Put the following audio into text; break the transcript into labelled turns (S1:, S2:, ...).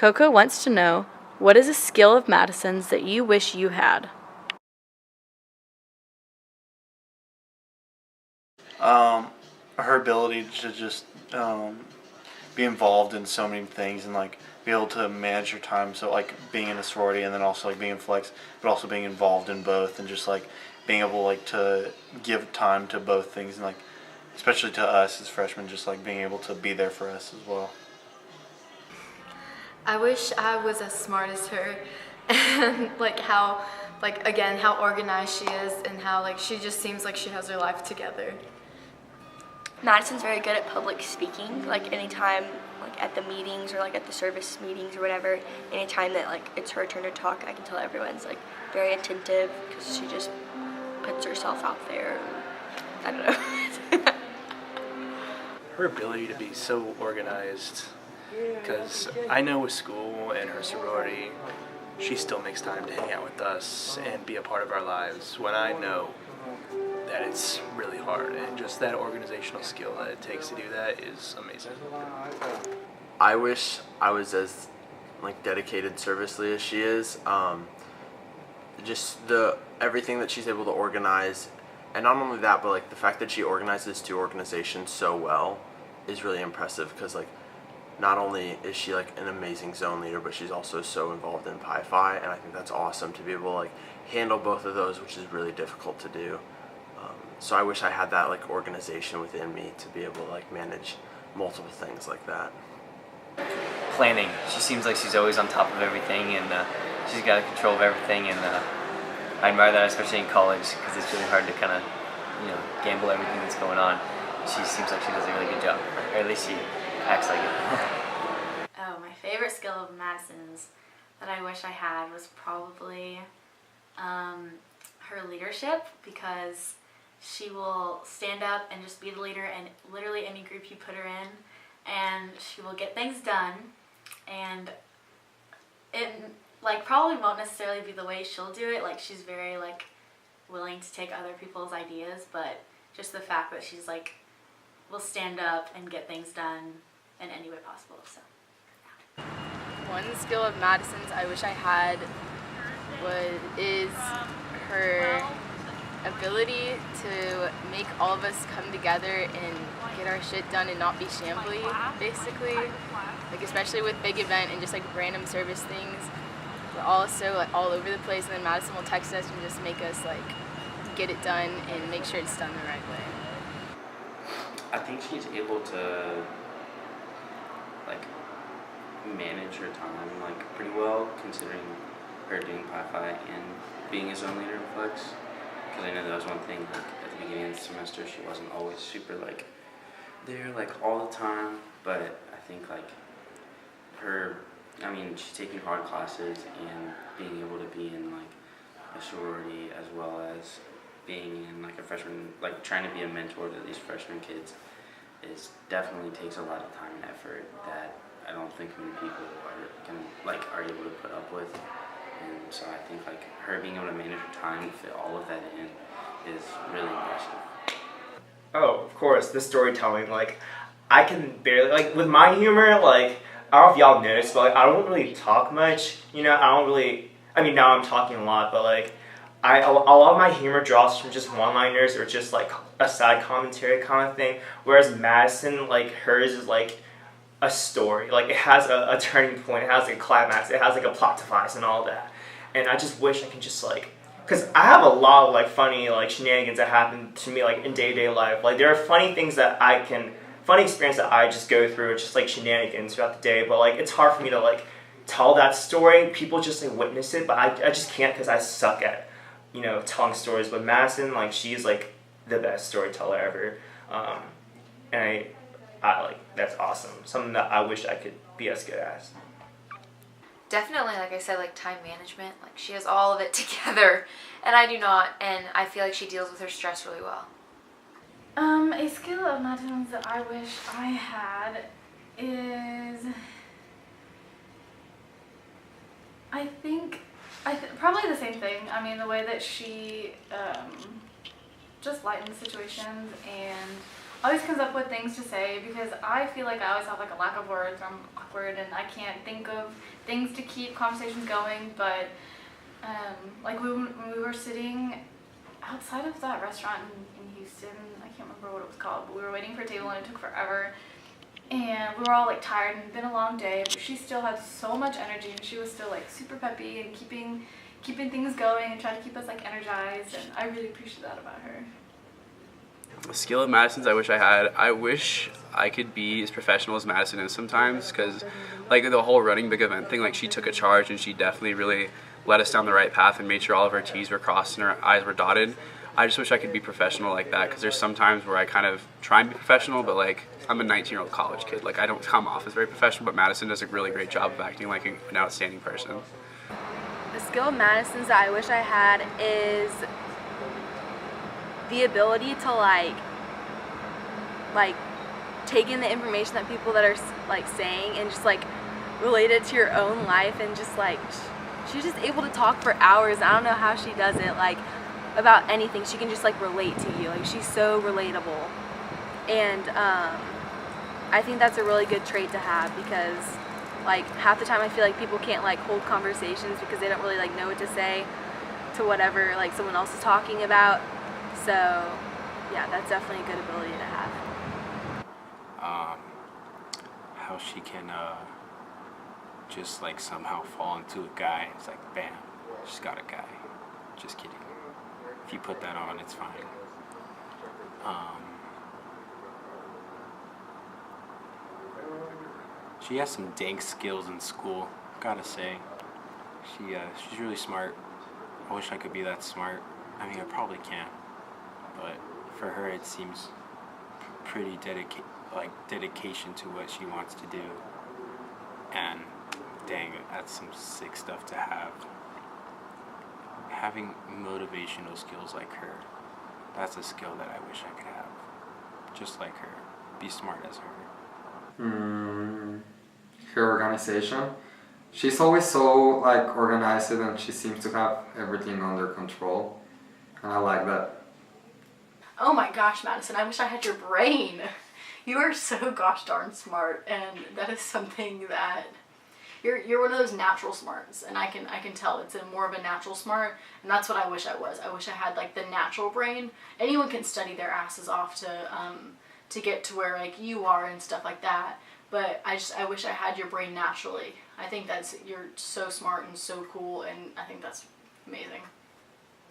S1: Coco wants to know, what is a skill of Madison's that you wish you had?
S2: Her ability to just be involved in so many things and like be able to manage your time. So like being in a sorority and then also like being in flex, but also being involved in both and just like being able like to give time to both things and like especially to us as freshmen, just like being able to be there for us as well.
S3: I wish I was as smart as her, and again, how organized she is, and how she just seems like she has her life together.
S4: Madison's very good at public speaking. Like anytime, at the meetings or at the service meetings or whatever, anytime that it's her turn to talk, I can tell everyone's very attentive because she just puts herself out there. I don't know.
S5: Her ability to be so organized, because I know with school and her sorority, she still makes time to hang out with us and be a part of our lives when I know that it's really hard, and just that organizational skill that it takes to do that is amazing.
S6: I wish I was as dedicated servicely as she is. Just everything that she's able to organize, and not only that, but the fact that she organizes two organizations so well is really impressive, because not only is she an amazing zone leader, but she's also so involved in Pi Phi, and I think that's awesome to be able to handle both of those, which is really difficult to do. So I wish I had that organization within me to be able to manage multiple things like that.
S7: Planning. She seems like she's always on top of everything, and she's got control of everything, and I admire that, especially in college, because it's really hard to kind of gamble everything that's going on. She seems like she does a really good job, or at least she acts like it.
S8: Oh, my favorite skill of Madison's that I wish I had was probably her leadership, because she will stand up and just be the leader in literally any group you put her in, and she will get things done, and it probably won't necessarily be the way she'll do it. She's very willing to take other people's ideas, but just the fact that she's will stand up and get things done in any way possible. So yeah.
S3: One skill of Madison's I wish I had is her ability to make all of us come together and get our shit done and not be shambly, basically. Especially with big event and just random service things. We're all so all over the place, and then Madison will text us and just make us get it done and make sure it's done the right way.
S9: I think she's able to manage her time pretty well, considering her doing Pi Phi and being a zone leader in Flex. Because I know that was one thing at the beginning of the semester, she wasn't always super there all the time, but I think she's taking hard classes and being able to be in a sorority as well as being in a freshman, trying to be a mentor to these freshman kids definitely takes a lot of time and effort that I don't think many people are able to put up with. And so I think her being able to manage her time to fit all of that in is really impressive.
S10: Oh, of course, the storytelling. I can barely with my humor. I don't know if y'all noticed, but I don't really talk much. I don't really. I mean, now I'm talking a lot, but a lot of my humor draws from just one-liners or just a side commentary kind of thing. Whereas Madison, hers is a story. It has a turning point. It has a climax. It has a plot device and all that. And I just wish I can just because I have a lot of funny shenanigans that happen to me in day-to-day life. There are funny things that funny experience that I just go through, just shenanigans throughout the day. But it's hard for me to tell that story. People just witness it, but I just can't, because I suck at telling stories. But Madison, she's the best storyteller ever, and I that's awesome. Something that I wish I could be as good as.
S11: Definitely, like I said, time management. She has all of it together, and I do not, and I feel she deals with her stress really well.
S8: A skill of Madison's that I wish I had is, I think probably the same thing. I mean, the way that she just lightens situations and
S12: always comes up with things to say, because I feel like I always have like a lack of words, or I'm awkward and I can't think of things to keep conversations going. But like when we were sitting outside of that restaurant in Houston, I can't remember what it was called, but we were waiting for a table and it took forever. And we were all like tired and it'd been a long day, but she still had so much energy and she was still like super peppy and keeping things going and trying to keep us like energized, and I really appreciate that about her.
S13: A skill of Madison's I wish I had. I wish I could be as professional as Madison is sometimes, because like the whole running big event thing, like she took a charge and she definitely really led us down the right path and made sure all of our T's were crossed and our I's were dotted. I just wish I could be professional like that, because there's some times where I kind of try and be professional, but like I'm a 19-year-old college kid. Like I don't come off as very professional, but Madison does a really great job of acting like an outstanding person.
S1: The skill of Madison's that I wish I had is the ability to like take in the information that people that are like saying and just like relate it to your own life, and just like she's just able to talk for hours. I don't know how she does it, like about anything. She can just like relate to you. Like she's so relatable, and I think that's a really good trait to have, because like half the time I feel like people can't like hold conversations because they don't really like know what to say to whatever like someone else is talking about. So yeah, that's definitely a good ability to have.
S14: How she can just like somehow fall into a guy. It's like bam, she's got a guy. Just kidding. If you put that on, it's fine. She has some dank skills in school, gotta say. She's really smart. I wish I could be that smart. I mean, I probably can't, but for her it seems pretty dedication to what she wants to do. And dang, that's some sick stuff to have. Having motivational skills like her, that's a skill that I wish I could have. Just like her, be smart as her.
S15: Her organization. She's always so like organized, and she seems to have everything under control. And I like that.
S16: Oh my gosh, Madison, I wish I had your brain. You are so gosh darn smart, and that is something that you're one of those natural smarts, and I can tell it's more of a natural smart, and that's what I wish I was. I wish I had like the natural brain. Anyone can study their asses off to get to where like you are and stuff like that, but I wish I had your brain naturally. I think you're so smart and so cool, and I think that's amazing.